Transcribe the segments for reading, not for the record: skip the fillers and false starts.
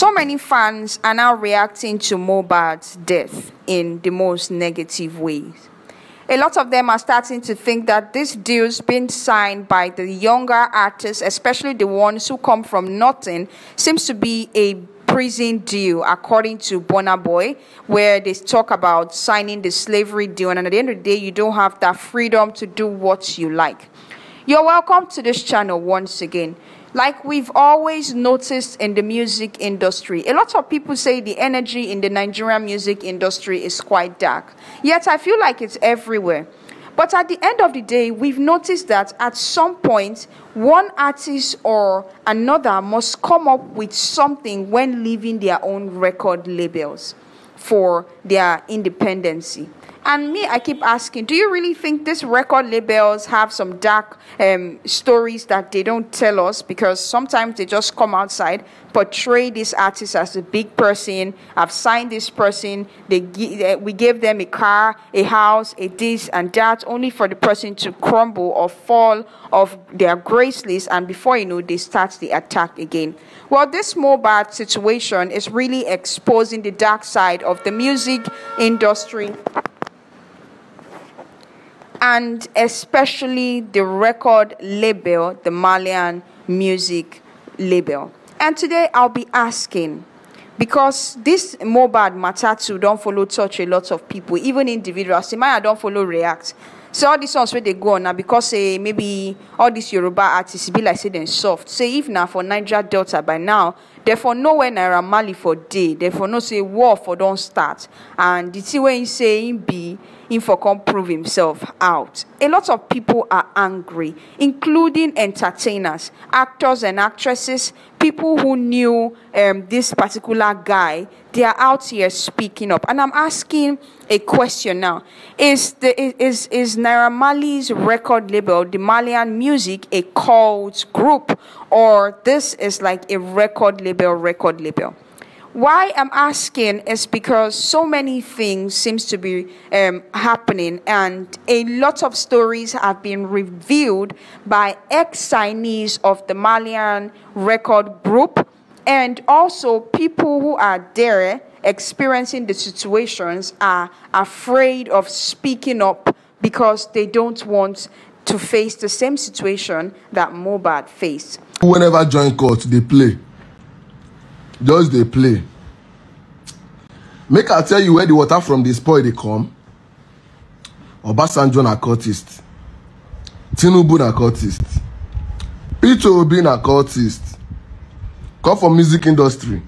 So many fans are now reacting to Mohbad's death in the most negative ways. A lot of them are starting to think that this deal's been signed by the younger artists, especially the ones who come from nothing, seems to be a prison deal, according to Burna Boy, where they talk about signing the slavery deal, and at the end of the day, you don't have that freedom to do what you like. You're welcome to this channel once again. Like we've always noticed in the music industry, a lot of people say the energy in the Nigerian music industry is quite dark. Yet I feel like it's everywhere. But at the end of the day, we've noticed that at some point, one artist or another must come up with something when leaving their own record labels for their independency. And me, I keep asking, do you really think these record labels have some dark stories that they don't tell us? Because sometimes they just come outside, portray this artist as a big person. I've signed this person. We gave them a car, a house, a this and that, only for the person to crumble or fall off their grace list. And before you know, they start the attack again. Well, this Mohbad situation is really exposing the dark side of the music industry, and especially the record label, the Malian music label. And today I'll be asking, because this Mohbad matter too don't follow touch a lot of people, even individuals. I don't follow react. So all these songs where they go on now, because maybe all these Yoruba artists be like say them soft. Say if now for Niger Delta by now, therefore nowhere Naira Marley for day. Therefore no say war for don't start. And the thing when he say him be him for come prove himself out. A lot of people are angry, including entertainers, actors and actresses, people who knew this particular guy. They are out here speaking up. And I'm asking a question now. Is Naira Marley's record label, the Malian Music, a cult group? Or this is like a record label? Why I'm asking is because so many things seems to be happening, and a lot of stories have been revealed by ex-signees of the Malian record group, and also people who are there experiencing the situations are afraid of speaking up because they don't want to face the same situation that Mohbad faced. Whenever join court, they play. Just they play. Make I tell you where the water from the spoil they come. Obasanjo na cultist. Tinubu na cultist. Peter Obi na cultist. Come from music industry.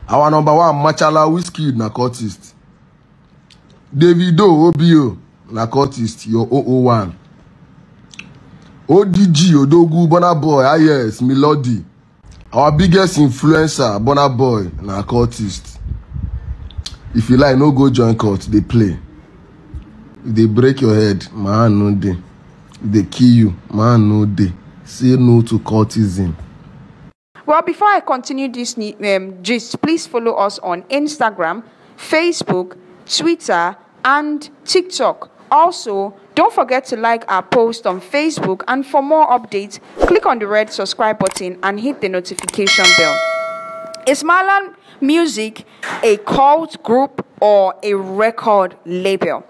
Our number one Machala Whiskey na cultist. Davido Obio na cultist. Your 001. ODG Odogu Burna Boy ARS Melody. Our biggest influencer, Burna Boy, na cultist. If you like, no go join court, they play. If they break your head, man, no day. If they kill you, man, no day. Say no to cultism. Well, before I continue this gist, please follow us on Instagram, Facebook, Twitter, and TikTok. Also, don't forget to like our post on Facebook, and for more updates, click on the red subscribe button and hit the notification bell. Is Malian Music a cult group or a record label?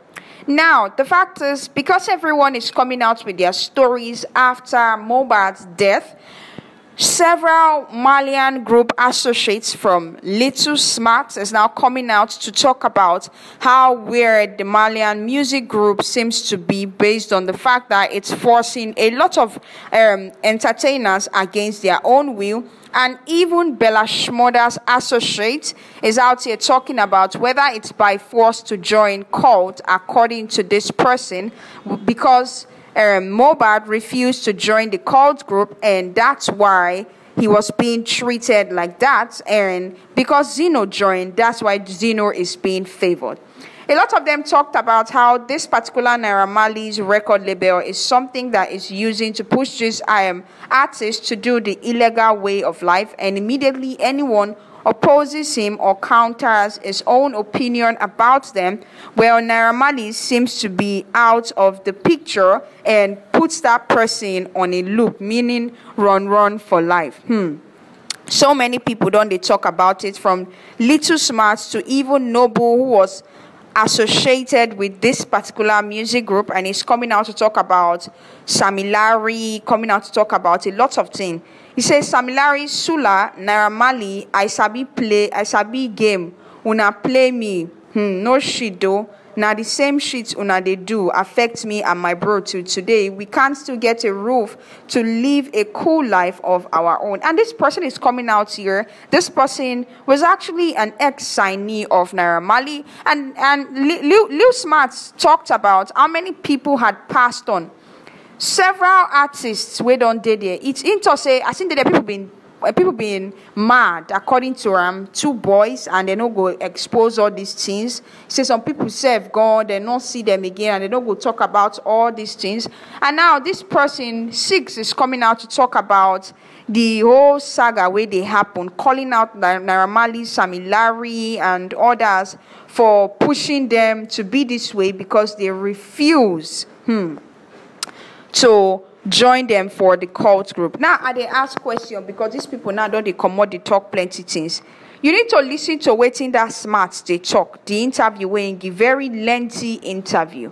Now, the fact is, because everyone is coming out with their stories after Mohbad's death, several Malian group associates from Little Smart is now coming out to talk about how weird the Malian music group seems to be, based on the fact that it's forcing a lot of entertainers against their own will. And even Bella Shmurda's associate is out here talking about whether it's by force to join cult, according to this person, because Mohbad refused to join the cult group, and that's why he was being treated like that. And because Zeno joined, that's why Zeno is being favored. A lot of them talked about how this particular Naira Marley's record label is something that is using to push this artist to do the illegal way of life, and immediately anyone opposes him or counters his own opinion about them, well, Naira Marley seems to be out of the picture and puts that person on a loop, meaning run for life. So many people don't they talk about it, from Little Smart to even Noble, who was associated with this particular music group, and he's coming out to talk about Sammy Larry, coming out to talk about a lot of things. He says, Sammy Larry, Sula, Naira Marley, I sabi game, una play me, no shit though. Now the same shit una they do affect me and my bro till today. We can't still get a roof to live a cool life of our own. And this person is coming out here. This person was actually an ex-signee of Naira Marley. And Lil Smart talked about how many people had passed on. Several artists we don't did there. It's into say I think that people being mad, according to two boys, and they don't go expose all these things. Say some people serve God, they don't see them again, and they don't go talk about all these things. And now this person 6 is coming out to talk about the whole saga where they happen, calling out Naira Marley, Sammy Larry, and others for pushing them to be this way because they refuse to join them for the cult group. Now I they ask question, because these people now don't they come out, they talk plenty things. You need to listen to waiting that Smart they talk. The interview when give very lengthy interview.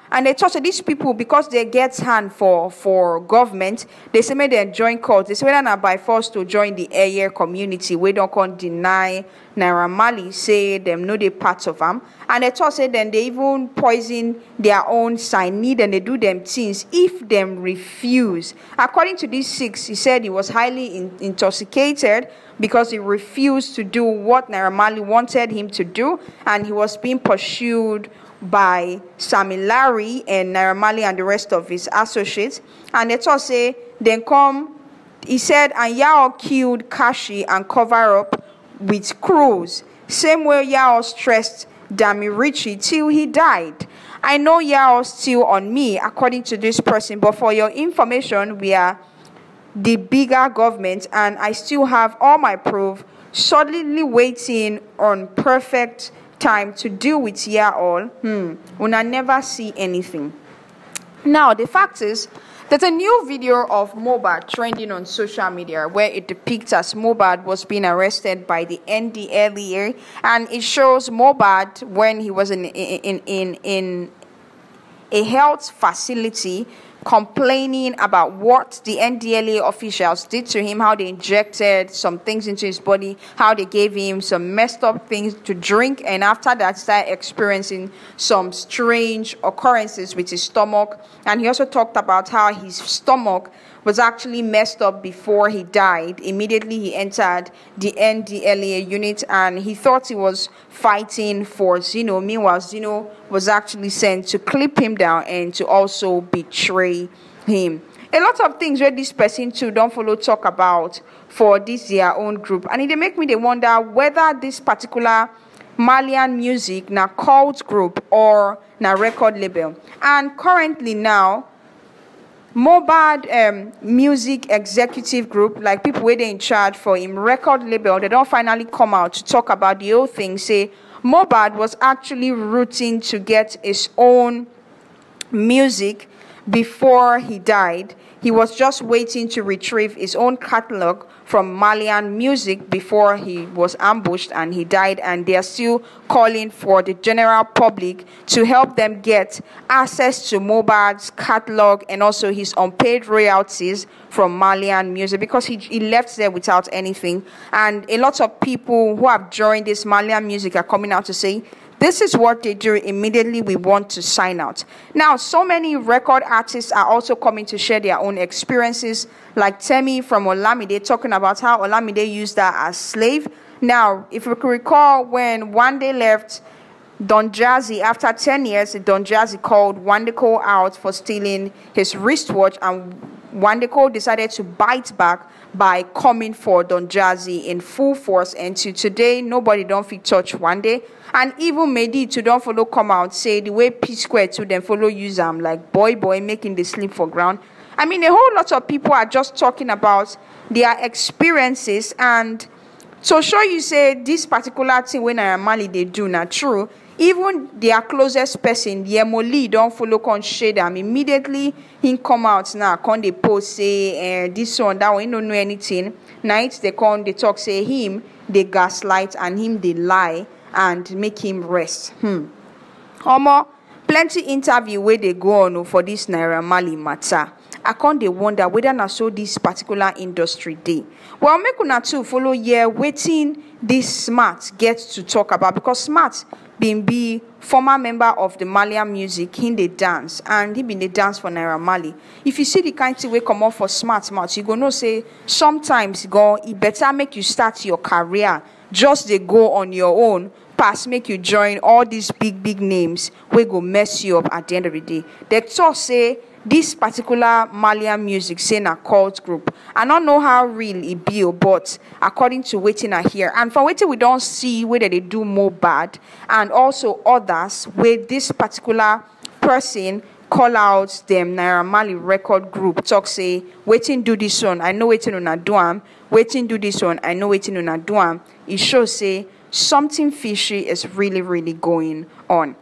And they talk to these people because they get hand for government. They say may they join cult. They say whether not by force to join the AR community. We don't can deny Naira Marley, say them know they part of them. And they talk say then they even poison their own signee, and they do them things if them refuse. According to these 6, he said he was highly intoxicated because he refused to do what Naira Marley wanted him to do, and he was being pursued by Sammy Larry and Naira Marley and the rest of his associates. And they talk say then come, he said, and y'all killed Kashi and cover up with crews. Same way y'all stressed Dami Richie till he died. I know y'all still on me, according to this person, but for your information, we are the bigger government, and I still have all my proof, solidly waiting on perfect time to deal with y'all. When I never see anything. Now the fact is, there's a new video of Mohbad trending on social media where it depicts as Mohbad was being arrested by the NDLEA, and it shows Mohbad when he was in a health facility complaining about what the NDLEA officials did to him, how they injected some things into his body, how they gave him some messed up things to drink, and after that started experiencing some strange occurrences with his stomach. And he also talked about how his stomach was actually messed up before he died. Immediately he entered the NDLEA unit, and he thought he was fighting for Zeno. Meanwhile, Zeno was actually sent to clip him down and to also betray him. A lot of things where this person too don't follow talk about for this their own group. And it make me they wonder whether this particular Malian music na cult group or na record label. And currently now, Mohbad music executive group, like people where they in charge for him record label, they don't finally come out to talk about the whole thing. Say Mohbad was actually rooting to get his own music before he died. He was just waiting to retrieve his own catalog from Malian music before he was ambushed and he died, and they are still calling for the general public to help them get access to Mohbad's catalog and also his unpaid royalties from Malian music, because he left there without anything. And a lot of people who have joined this Malian music are coming out to say, this is what they do. Immediately we want to sign out. Now, so many record artists are also coming to share their own experiences, like Temi from Olamide talking about how Olamide used her as slave. Now, if you can recall, when Wande left Don Jazzy, after 10 years, Don Jazzy called Wandeko out for stealing his wristwatch, and Wandeko decided to bite back by coming for Don Jazzy in full force. And to today, nobody don't fit touch Wande. And even Mehdi to don't follow come out, say the way P Square to them follow use them like boy making the sleep for ground. I mean, a whole lot of people are just talking about their experiences, and to show you say this particular thing when Naira Marley they do not true. even their closest person, the Emoli, don't follow con shade am. Immediately he come out now, con they post say this one, that one, he don't know anything. Night they come, they talk, say him, they gaslight and him they lie and make him rest. Omo, plenty interview where they go on for this Naira Marley matter. I can't dey wonder whether na so this particular industry dey. Well, make una too follow here waiting this Smart gets to talk about, because Smart been be former member of the Malian music, he dey dance and he been dey dance for Naira Marley. If you see the kind thing wey come up for Smart mouth, you go know say sometimes it better make you start your career just dey go on your own pass make you join all these big names wey go mess you up at the end of the day. They talk say this particular Malian music say na cult group. I don't know how real it be, but according to wetin I hear, and from wetin we don't see whether they do Mohbad and also others where this particular person call out them Naira Marley record group, talk say wetin do this one, I know wetin una do am, wetin do this one, I know wetin una do am. It shows say something fishy is really going on.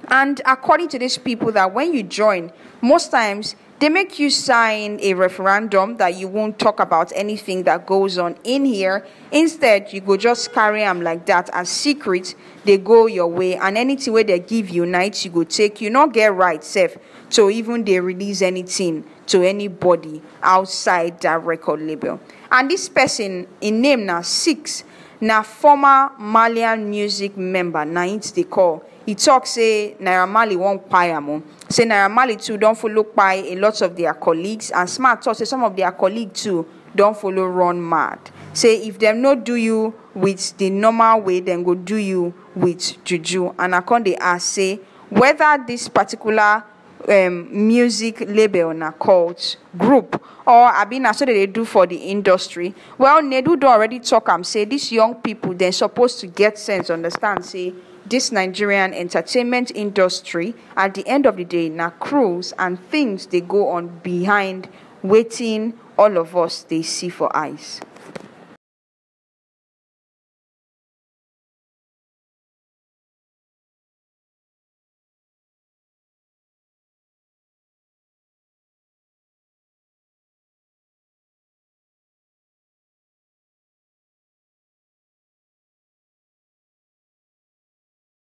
And according to these people, that when you join, most times they make you sign a referendum that you won't talk about anything that goes on in here. Instead, you go just carry them like that as secret. They go your way, and anything where they give you nights, you go take. You not get right, safe. So even they release anything to anybody outside that record label. And this person, in name now 6, now former Malian music member, now it's they call. He talks say Naira Marley won't pay am. Say Naira Marley too don't follow pay a lot of their colleagues, and Smart talk say some of their colleagues too don't follow run mad. Say if them not do you with the normal way, then go do you with juju. And I can't they ask say whether this particular music label na cult group or I been so that they do for the industry. Well, Nedu do already talk say these young people they're supposed to get sense, understand, say this Nigerian entertainment industry at the end of the day na crews and things they go on behind waiting all of us they see for eyes.